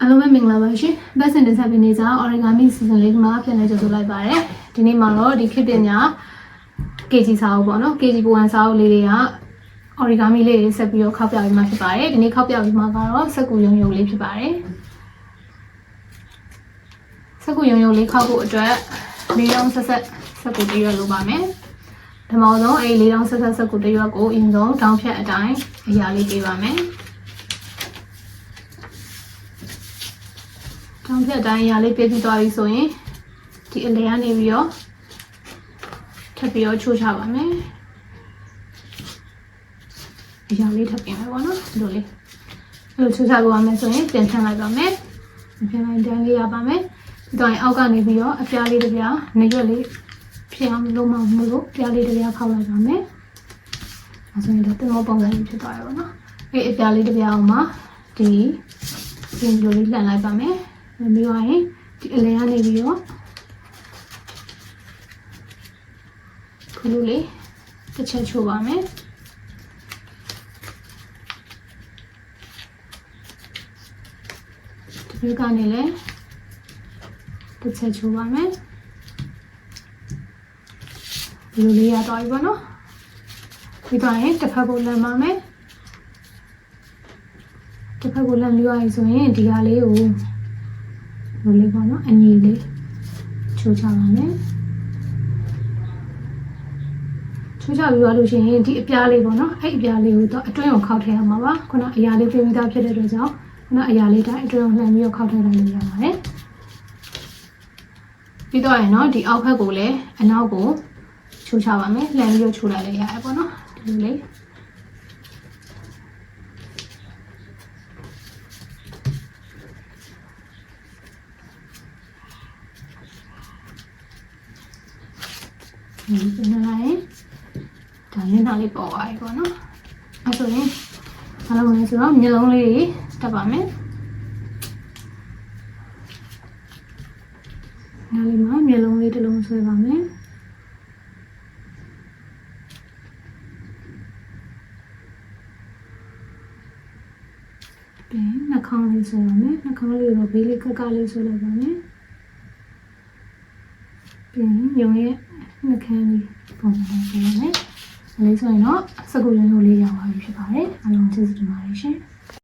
အားလုံးပဲမင်္ဂလာပါရှင်။ဘတ်စင်တင်ဆက်ပေးနေကြ origami season လေးမှာပြန်လည်ကြိုဆိုလိုက်ပါတယ်။ဒီနေ့မှာတော့ဒီခေတ်ပညာ KG စာအုပ်ပေါ့နော် KG ပုံစံစာအုပ်လေးတွေက origami လေးတွေဆက်ပြီးတော့ခောက်ပြပြီးမှဖြစ်ပါတယ်။ဒီနေ့ခောက်ပြပြီးမှကတော့စက္ကူရုံလေးဖြစ်ပါတယ်။စက္ကူရုံလေးခောက်ဖို့အတွက်လေးတောင်ဆက်စက္ကူတရွက်လိုပါမယ်။ဓမ္မဆုံးအဲ့လေးတောင်ဆက်စက္ကူတရွက်ကိုအရင်ဆုံးတောင်းဖြတ်အတိုင်းအရာလေးပေးပါမယ်။တောင်းဖြတ်အတိုင်းအရာလေးပေးပြီးသွားပြီဆိုရင်ဒီအလဲကနေပြီးတော့ထပ်ပြီးတော့ချိုးချပါမယ်အရာလေးထပ်ပြင်မယ်ပေါ့နော်ဒီလိုလေးအဲ့လိုချိုးချပါမယ်ဆိုရင်ပြန်ထမ်းလိုက်ပါမယ်ပြန်လိုက်တန်းလေးရပါမယ်ဒီတော့အောက်ကနေပြီးတော့အပြားလေးတစ်ပြားနေရွက်လေးဖြစ်အောင်လုံးမမလို့ပြားလေးတစ်ပြားခောက်လိုက်ပါမယ်အဲဆိုရင်တော့တင်မောပုံစံလေးဖြစ်သွားတယ်ပေါ့နော်အဲ့အပြားလေးတစ်ပြားအောင်မှာဒီလိုလေးလှန်လိုက်ပါမယ်ပြီးသွားရင်ဒီအလဲကနေပြီးတော့ခလူလေးတစ်ချက်ချိုးပါမယ်ဒီဘက်ကနေလည်းတစ်ချက်ချိုးပါမယ်ဒီလိုလေးရတော့ပြီပေါ့နော်ပြီးသွားရင်တစ်ဖက်ကိုလမ်းပါမယ်တစ်ဖက်ကိုလမ်းပြီးသွားပြီဆိုရင်ဒီဟာလေးကိုလိုလေးပေါ့နော်အညီလေးချိုးချပါမယ်ချိုးချပြီးသွားလို့ရှိရင်ဒီအပြားလေးပေါ့နော်အဲ့အပြားလေးကိုတော့အတွင်းကိုခောက်ထည့်ရမှာပါခုနအရာလေးပြင်ပြီးသားဖြစ်တဲ့အတွက်ကြောင့်ခုနအရာလေးတိုင်းအတွင်းကိုလှန်ပြီးတော့ခောက်ထည့်လိုက်လို့ရပါတယ်ပြီးတော့ရင်တော့ဒီအောက်ဘက်ကိုလည်းအနောက်ကိုချိုးချပါမယ်လှန်ပြီးတော့ချိုးလိုက်လည်းရတယ်ပေါ့နော်ဒီလိုလေးဒီပြန်လာရင်ဒါလည်းနောက်လေးပေါ်သွားပြီပေါ့နော်အဲဆိုရင်အားလုံးလည်းဆိုတော့မျက်လုံးလေးတက်ပါမယ်နောက်လေးမှာမျက်လုံးလေးတစ်လုံးဆွဲပါမယ်ပြန်နှာခေါင်းလေးဆွဲပါမယ်နှာခေါင်းလေးကိုဘေးလေးကလေးဆွဲလိုက်ပါမယ်ပြန်ရုံရဲ့နှာခမ်းလေးပုံစံလေးဆွဲမယ်။ဒါလေးဆိုရင်တော့စကူရုံလေးရောက်ပါပြီဖြစ်ပါတယ်။အားလုံးကျေးဇူးတင်ပါတယ်ရှင်။